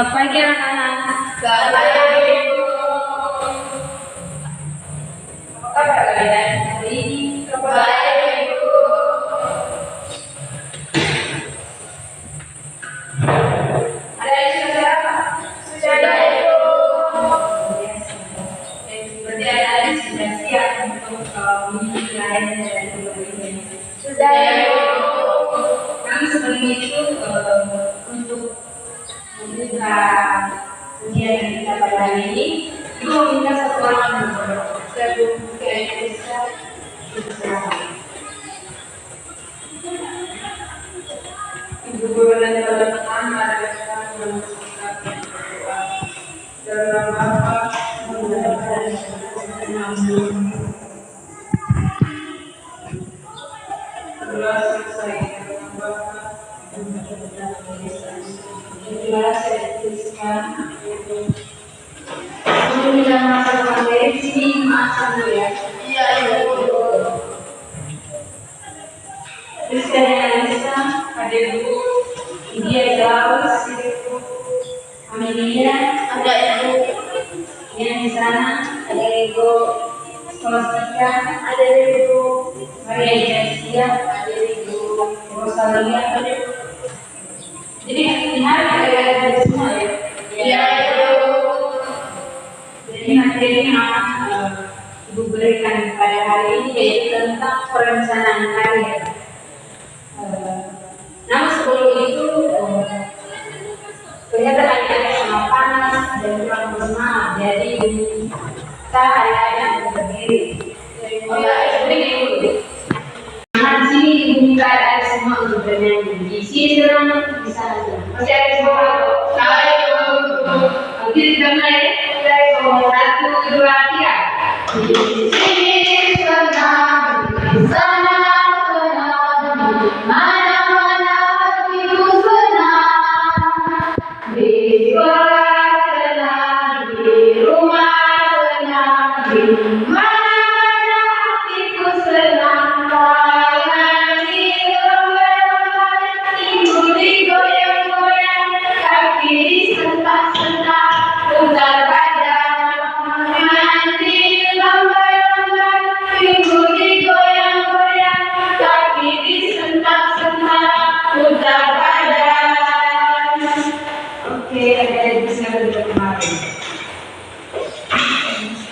Selamat pagi anak-anak. Selamat pagi, Bu. Apa kabar kalian hari ini? Baik, Bu. Ada yang sudah apa? Sudah, Bu. Berarti adik-adik sudah siap untuk mengikuti layanan dari keluarga. Sudah, Bu. Kami sebelum itu untuk membuka ujian kita pada hari ini, Ibu mau minta satu orang sebelum kita bisa berserah. Ibu guru dan teman-teman, mari kita melanjutkan berdoa. Dalam apa menggunakan namun berdoa selesai dengan Bapa dan Yesus. Itulah saya tuliskan itu. Sebelum kita masuk materi sini maaf dulu ya. Iya, Ibu. Tuliskan yang bisa ada Ibu India Daus, Amelia, Ada, Ibu. yang di sana ada Ibu Skolastika, Ada, Ibu. Maria Jessia, Ada, Ibu. Rosalia. Jadi hari ada semua ya. Iya, Ibu. Jadi materi yang akan Ibu berikan pada hari ini yaitu tentang perencanaan karier. Namun sebelum itu kelihatan adik-adik sangat panas dan kurang bersemangat. Jadi kita adik-adik berdiri. Berdiri dulu. Nah di sini dibuka ada semua untuk bernyanyi. Di sini senang, di sana senang. Masih ada semua kalau Baik, Ibu. nanti kita mulai ya. Satu, dua, tiga. Di sini senang, di sana senang, di mana-mana hatiku senang. Di sekolah senang, di rumah senang, di mana-mana hatiku senang. Tangan dilomba-lomba, ibu digoyang-goyang, kaki disentak-sentak, putar badan. Tangan dilomba-lomba, ibu digoyang-goyang, kaki disentak-sentak, putar badan. Oke, adik-adik bisa berdua kemarin.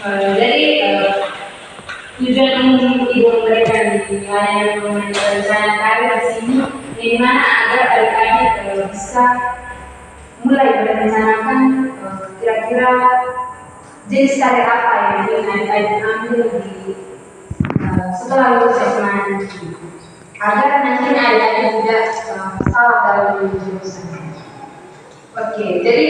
Jadi tujuan umum Ibu memberikan di layanan perencanaan karir di sini, di mana agar adik-adik bisa mulai merencanakan kira-kira jenis karir apa yang ingin adik-adik ambil di setelah lulus SMA nanti, agar nantinya adik-adik tidak salah dalam memilih jurusan. Oke, jadi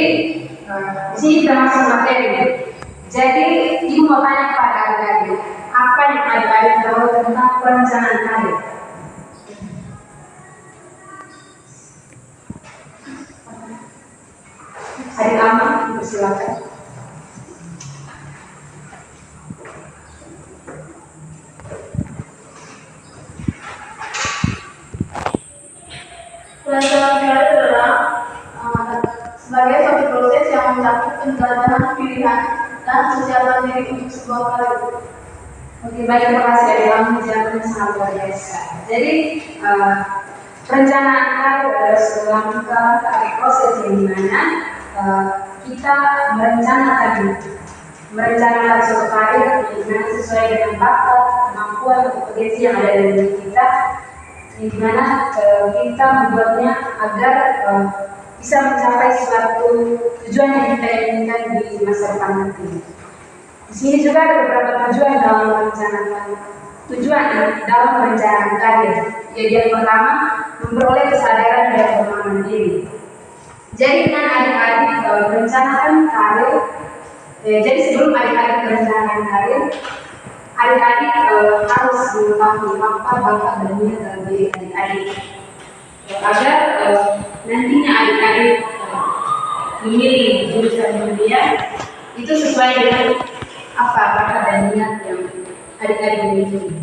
di sini kita masuk materi. Jadi Ibu mau tanya kepada adik-adik, apa yang adik-adik tahu tentang perencanaan karir? Adik Aman, silakan. Perencanaan karir adalah sebagai suatu proses yang mencakup penjelajahan pilihan dan kesiapan diri untuk sebuah karir. Oke, baik, terima kasih adik Aman, jawabannya sangat luar biasa. Jadi perencanaan karir adalah sebuah proses yang dimana kita merencanakan suatu karir yang dimana sesuai dengan bakat, kemampuan, potensi yang ada dalam diri kita, yang dimana kita membuatnya agar bisa mencapai suatu tujuan yang kita inginkan di masa depan nanti. Di sini juga ada beberapa tujuan dalam merencanakan karir. Jadi yang pertama, memperoleh kesadaran dan pemahaman diri. Jadi dengan adik-adik merencanakan karir, jadi sebelum adik-adik merencanakan karir, adik-adik harus mengetahui apa bakat dan minat dalam diri adik-adik, agar nantinya adik-adik memilih jurusan kuliah itu sesuai dengan apa bakat dan minat yang adik-adik miliki.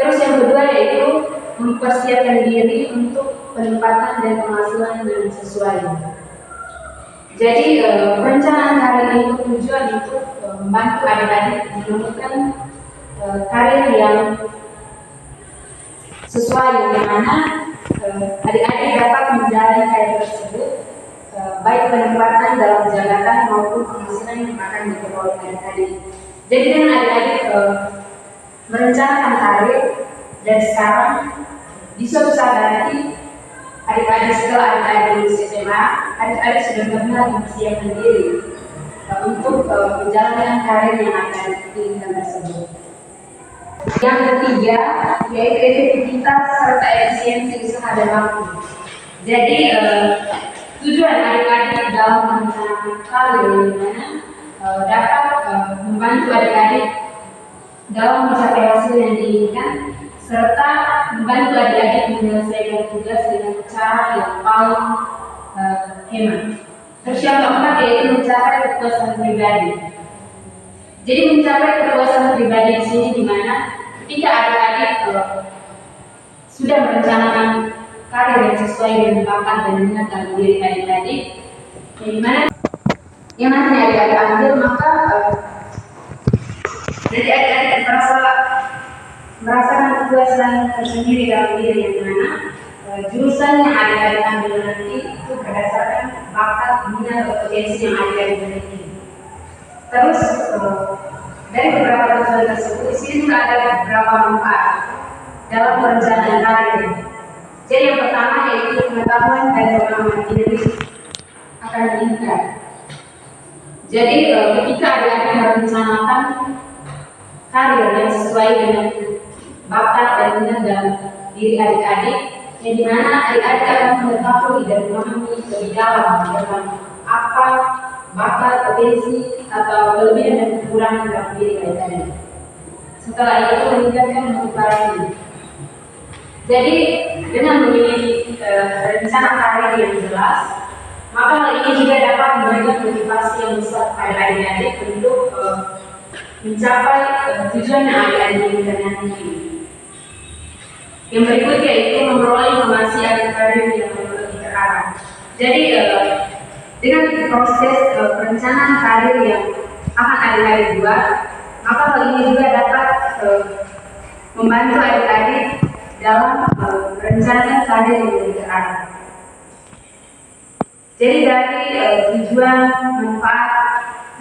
Terus yang kedua yaitu mempersiapkan diri untuk penempatan dan penghasilan yang sesuai. Jadi perencanaan karir ini bertujuan untuk membantu adik-adik menemukan karir yang sesuai dengan mana adik-adik dapat menjalani karir tersebut, baik penempatan dalam jabatan maupun penghasilan yang akan diperoleh adik-adik. Jadi dengan adik-adik merencanakan karir dari sekarang, di suatu saat nanti adik-adik setelah adik-adik lulus SMA, adik-adik sudah benar mempersiapkan diri untuk menjalankan karir yang akan diinginkan tersebut. Yang ketiga, yaitu efektivitas serta efisiensi usaha dan waktu. Jadi tujuan adik-adik dalam merencanakan karir yang mana dapat membantu adik-adik dalam mencapai hasil yang diinginkan, serta membantu adik-adik menyelesaikan tugas dengan cara yang paling hemat. Terus yang keempat yaitu mencapai kepuasan pribadi. Jadi mencapai kepuasan pribadi di sini di mana ketika adik-adik sudah merencanakan karir yang sesuai dengan bakat dan minat dalam diri adik-adik, di mana yang nantinya adik-adik ambil, maka jadi adik-adik merasakan kepuasan tersendiri dalam diri yang mana jurusan yang adik-adik ambil nanti itu berdasarkan bakat, minat, atau potensi yang adik-adik miliki. Terus dari beberapa tujuan tersebut, di sini juga ada beberapa manfaat dalam perencanaan karir. Jadi yang pertama yaitu pengetahuan dan pengalaman diri akan meningkat. Jadi ketika adik-adik merencanakan karir yang sesuai dengan bakat dan minat dalam diri adik-adik, yang dimana adik-adik akan mengetahui dan memahami lebih dalam tentang apa bakat, potensi, atau kelebihan dan kekurangan dalam diri adik-adik. Setelah itu meningkatkan motivasi. Jadi dengan memiliki rencana karir yang jelas, maka hal ini juga dapat memberikan motivasi yang besar pada adik-adik untuk mencapai tujuan yang adik-adik inginkan nanti. Yang berikutnya yaitu memperoleh informasi akan karir yang lebih terarah. Jadi dengan proses perencanaan karir yang akan adik-adik buat, maka hal ini juga dapat membantu adik-adik dalam merencanakan karir yang lebih terarah. Jadi dari tujuan, manfaat,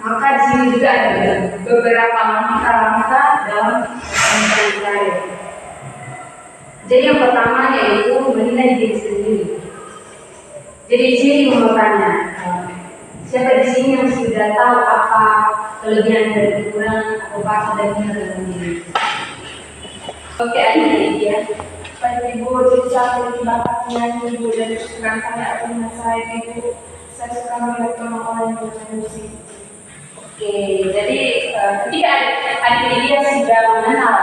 maka di sini juga ada beberapa langkah-langkah dalam merencanakan karir. Jadi yang pertama yaitu menilai diri sendiri. Jadi di sini mau bertanya, siapa di sini yang sudah tahu apa kelebihan dan kekurangan atau bakat dan minat dalam diri? Oke, ada dia. Pada ibu cerita lebih bakatnya ibu dan kekurangan saya atau minat saya itu saya suka melihat orang-orang yang bermusik. Oke, jadi ketika adik dia sudah mengenal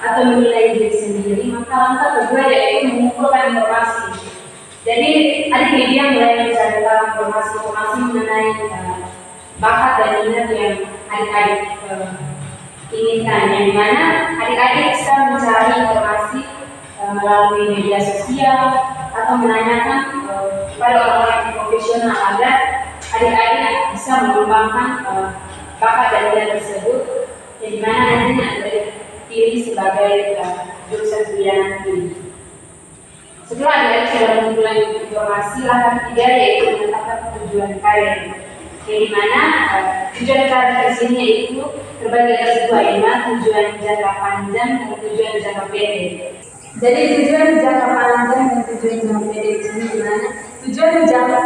atau menilai diri sendiri, maka langkah kedua yaitu mengumpulkan informasi. Jadi adik dia mulai mencari tahu informasi mengenai bakat dan minat yang adik-adik inginkan, yang dimana adik-adik bisa mencari informasi melalui media sosial atau menanyakan kepada orang-orang profesional agar adik-adik bisa mengembangkan bakat dan minat tersebut, yang dimana nantinya dipilih sebagai jurusan kuliah nanti. Setelah adik-adik sudah mengumpulkan informasi, langkah ketiga yaitu menetapkan tujuan karir, yang dimana tujuan karir di sini yaitu terbagi atas dua, yaitu tujuan jangka panjang dan tujuan jangka pendek. Jadi tujuan jangka panjang dan tujuan jangka pendek di sini dimana tujuan jangka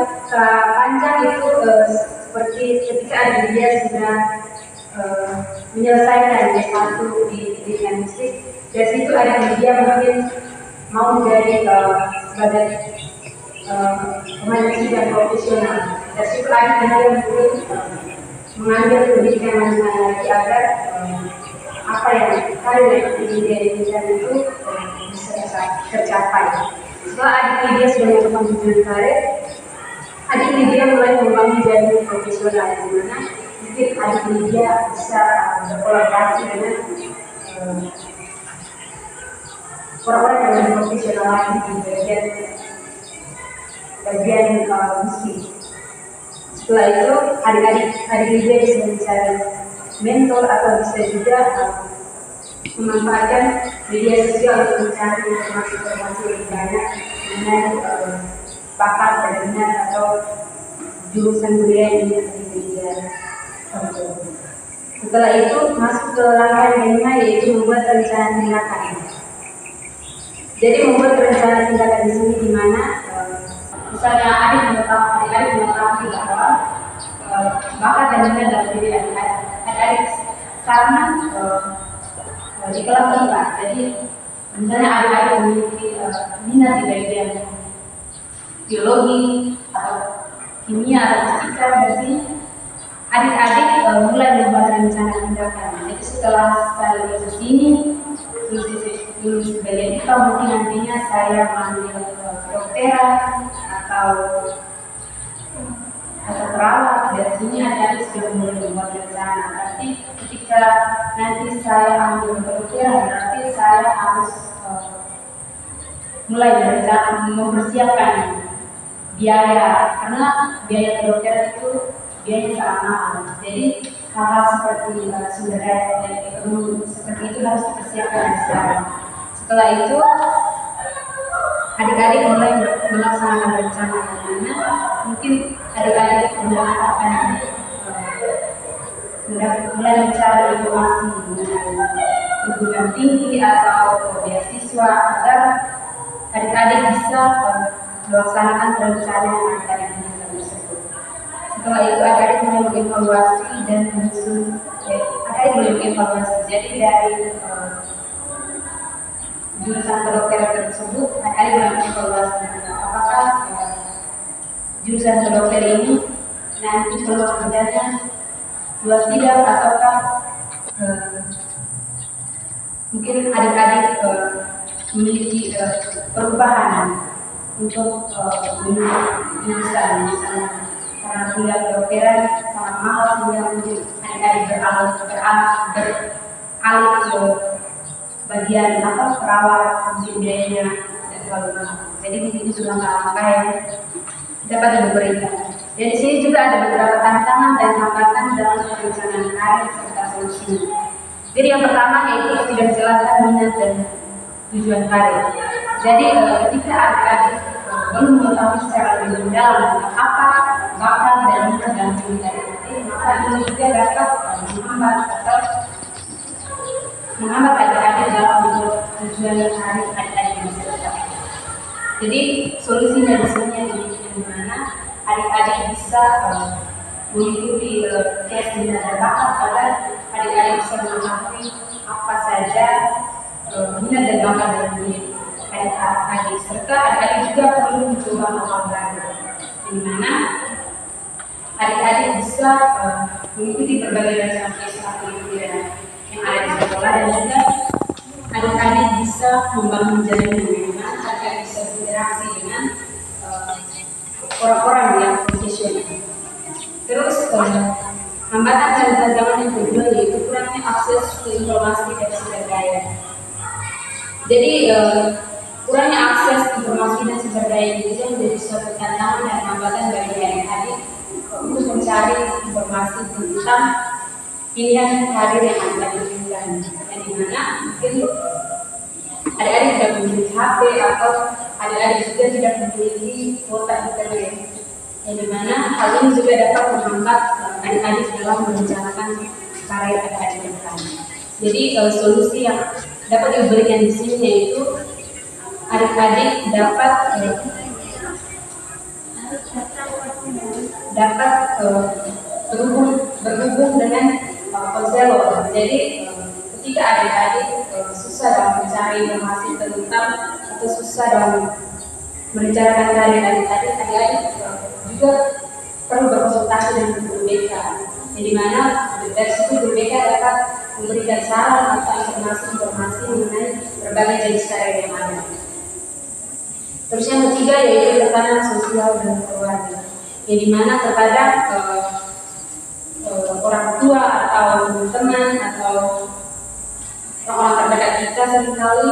panjang itu seperti ketika adik dia sudah menyelesaikan S1 di pendidikan musik, dari situ adik dia mungkin mau menjadi sebagai pemain musik dan profesional. Dari situ adik dia mungkin mengambil pendidikan lanjutan lagi agar apa yang karir yang ingin dia inginkan itu bisa tercapai. Setelah adik dia sudah melakukan tujuan karir, adik dia mulai membangun jadi profesional, di mana mungkin adik dia bisa berkolaborasi dengan orang-orang yang profesional lagi di bagian musik. Setelah itu adik-adik juga bisa mencari mentor atau bisa juga memanfaatkan media sosial untuk mencari informasi-informasi lebih banyak mengenai bakat dan minat atau jurusan kuliah yang dia tempuh. Setelah itu masuk ke langkah yang kelima, yaitu membuat rencana tindakan. Jadi membuat rencana tindakan di sini di mana misalnya adik-adik mengetahui bahwa bakat dan minat dalam diri adik-adik karena di kelas tempat. Jadi misalnya adik-adik memiliki minat di bagian biologi atau kimia atau fisika, berarti adik-adik mulai membuat rencana tindakan. Jadi setelah saya lulus ini, lulus bagian IPA, mungkin nantinya saya mengambil kedokteran atau perawat. Dari sini adik-adik sudah mulai membuat rencana. Berarti ketika nanti saya ambil kedokteran, berarti saya harus mulai mempersiapkan biaya, karena biaya kedokteran itu biayanya sangat mahal. Jadi hal-hal seperti sumber daya dan ekonomi seperti itu harus dipersiapkan sekarang. Setelah itu adik-adik mulai melaksanakan rencana yang mana mungkin adik-adik akan mulai mencari informasi mengenai perguruan tinggi atau beasiswa agar adik-adik bisa melaksanakan rencana yang akan dilakukan tersebut. Setelah itu adik-adik mulai mengevaluasi dan menyusun. Adik-adik mulai mengevaluasi. Jadi dari jurusan kedokteran tersebut, adik-adik mulai mengevaluasi apakah jurusan kedokteran ini nanti peluang kerjanya luas tidak, ataukah mungkin adik-adik memiliki perubahan untuk jurusan, misalnya karena kuliah kedokteran sangat mahal sehingga mungkin adik-adik beralih ke bagian perawat, mungkin biayanya tidak terlalu mahal. Jadi itu sudah langkah yang dapat diberikan. Dan di sini juga ada beberapa tantangan dan hambatan dalam perencanaan karir serta solusinya. Jadi yang pertama yaitu tidak jelaskan minat dan tujuan karir. Jadi ketika adik-adik belum mengetahui secara lebih mendalam tentang apa bakat dan minat dalam diri adik-adik, maka ini juga dapat menghambat adik-adik dalam membuat tujuan karir adik-adik yang bisa. Jadi solusinya di sini di mana adik-adik bisa mengikuti tes minat dan bakat agar adik-adik bisa mengetahui apa saja minat dan bakat dalam diri adik-adik, serta adik-adik juga perlu mencoba hal baru, di mana adik-adik bisa mengikuti berbagai macam tes aktivitas yang ada di sekolah, dan juga adik-adik bisa membangun jaringan yang mana adik-adik bisa berinteraksi dengan orang-orang yang profesional. Terus hambatan dan tantangan yang kedua yaitu kurangnya akses ke informasi dan sumber daya. Jadi kurangnya akses informasi dan sumber daya itu menjadi suatu tantangan dan hambatan bagi adik-adik untuk mencari informasi tentang pilihan karir yang akan diinginkan. Dan di mana mungkin adik-adik tidak memiliki HP atau adik-adik juga tidak memiliki kuota internet, yang dimana hal ini juga dapat menghambat adik-adik dalam merencanakan karir adik-adik ke depan. Jadi solusi yang dapat diberikan di sini yaitu adik-adik dapat berhubung dengan konselor. Jadi ketika adik-adik susah dalam mencari informasi tentang atau susah dalam merencanakan karir adik-adik juga perlu berkonsultasi dengan guru BK, di mana dari situ guru BK dapat memberikan saran atau informasi mengenai berbagai jenis karir yang ada. Terus yang ketiga yaitu tekanan sosial dan keluarga, di mana terkadang orang tua atau teman atau orang terdekat kita seringkali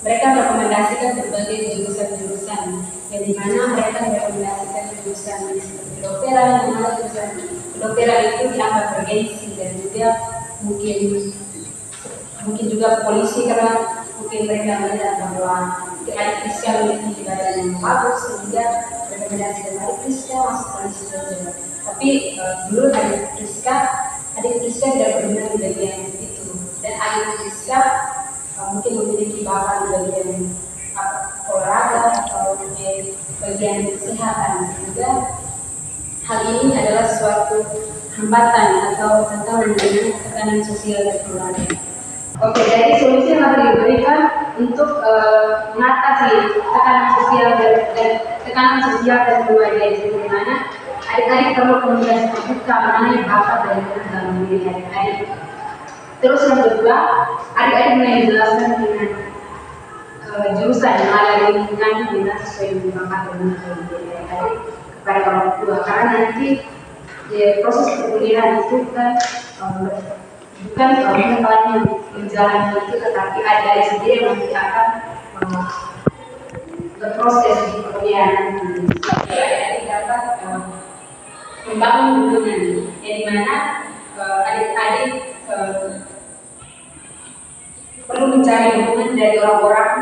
mereka merekomendasikan berbagai jurusan-jurusan, yang dimana mereka merekomendasikan jurusan seperti kedokteran, yang mana jurusan kedokteran itu dianggap bergengsi, dan juga mungkin juga polisi, karena mungkin mereka melihat bahwa adik Priska memiliki badan yang bagus, sehingga rekomendasi dari adik Priska masuk polisi saja. Tapi dulu adik Priska tidak berminat di bagian itu, dan adik Priska mungkin memiliki bakat di bagian olahraga atau di bagian kesehatan, sehingga hal ini adalah suatu hambatan atau tantangan dengan tekanan sosial dari keluarga. Oke, jadi solusi yang harus diberikan untuk mengatasi tekanan sosial dan keluarga itu, bagaimana adik-adik perlu komunikasi terbuka mengenai bakat dan minat dalam diri adik-adik. Terus yang kedua, adik-adik mulai dijelaskan dengan jurusan yang ada di lingkungan minat sesuai dengan bakat dan minat dalam diri adik-adik kepada orang tua, karena nanti proses perkuliahan itu kan bukan kepalanya berjalan itu, tetapi adik-adik sendiri yang nanti akan berproses di perkuliahan supaya adik-adik dapat membangun hubungan, yang dimana adik-adik perlu mencari hubungan dari orang-orang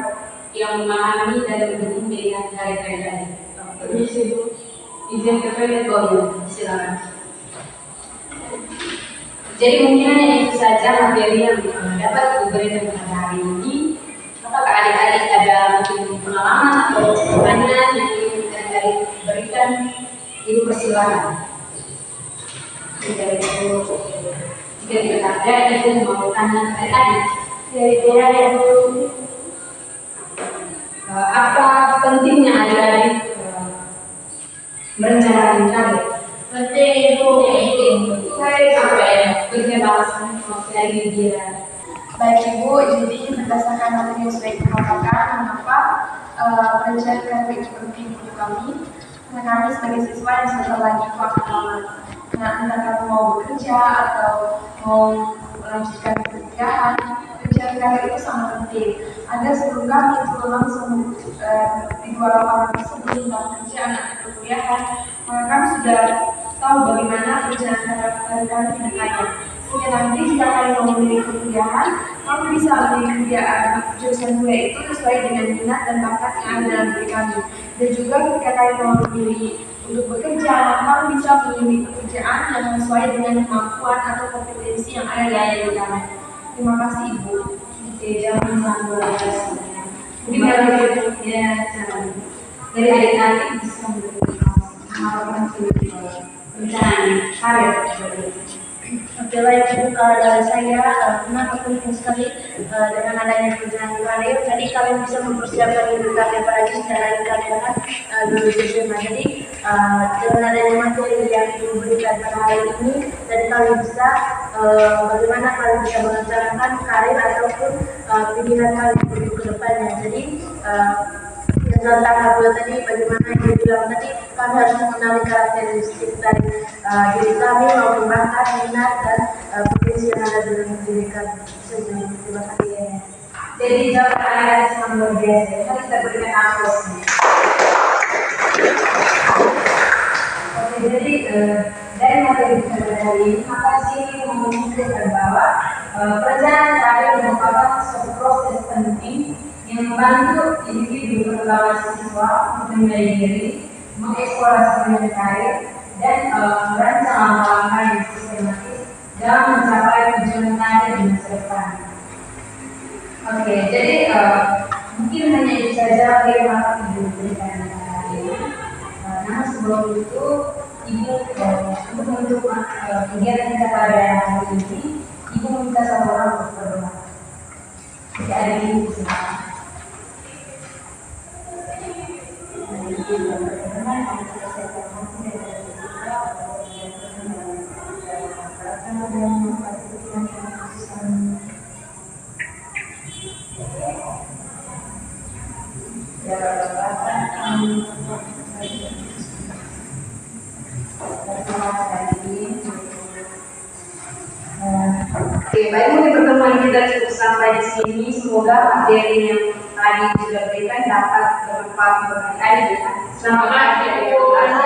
yang memahami dan mendukung pilihan dari adik-adik. Permisi Bu, izin terkait silakan. Jadi mungkin hanya itu saja materi yang dapat diberikan pada hari ini. Apakah adik-adik ada mungkin pengalaman atau pertanyaan yang ingin adik-adik berikan? Ibu persilakan. Jika tidak ada, Ibu mau tanya adik-adik. Apa pentingnya adik-adik merencanakan karir? Penting Ibu. Saya berkebasan dari dia. Baik Ibu, jadi berdasarkan materi yang sudah Ibu katakan, mengapa perencanaan karir itu penting untuk kami? Karena kami sebagai siswa yang sebentar lagi akan entah kami mau bekerja atau mau melanjutkan pendidikan, perencanaan karir itu sangat penting. Agar sebelum kami itu langsung di dua lapangan tersebut tentang pekerjaan atau perkuliahan, maka kami sudah tahu bagaimana perencanaan karir kami ke depannya. Sehingga nanti jika kalian mau memilih perkuliahan, kamu bisa memilih jurusan kuliah itu sesuai dengan minat dan bakat yang ada dalam diri kami. Dan juga ketika kalian mau memilih untuk bekerja, kamu bisa memilih pekerjaan yang sesuai dengan kemampuan atau kompetensi yang ada dalam diri kami. Terima kasih Ibu. Oke, jangan sampai lupa. Mungkin dari adik-adik bisa memberikan harapan perencanaan karir. Oke, baik Ibu, kalau dari saya, kenapa penting sekali dengan adanya perencanaan karir? Jadi kalian bisa mempersiapkan diri kalian apalagi secara kalian kan dulu SMA. Jadi dengan adanya materi yang diberikan pada hari ini, jadi kalian bisa bagaimana kalian bisa merencanakan karir ataupun pilihan kalian untuk kedepannya. Jadi tentang tahap 2 tadi, bagaimana yang bilang tadi, kami harus mengenali karakteristik dari diri kami maupun bakat, minat, dan potensi yang ada dalam diri kami. Terima kasih. Jadi jawaban adik-adik sangat luar biasa. Kita berikan aplaus. Oke, jadi dari materi kita hari ini, maka sini menunjukkan bahwa perencanaan karir merupakan suatu proses penting yang membantu individu terutama siswa untuk menilai diri, mengeksplorasi karir, dan merancang langkah-langkah yang sistematis dalam mencapai tujuan karir di masa depan. Oke, jadi mungkin hanya itu saja yang dapat Ibu berikan hari ini. Namun sebelum itu, Ibu untuk menutup kegiatan kita pada hari ini, Ibu meminta sama orang untuk berdoa. Jika ada Ibu silakan. Oke, baik, mungkin pertemuan kita cukup sampai di sini. Semoga materi yang tadi sudah berikan dapat bermanfaat untuk adik-adik ya. Selamat pagi adik-adik.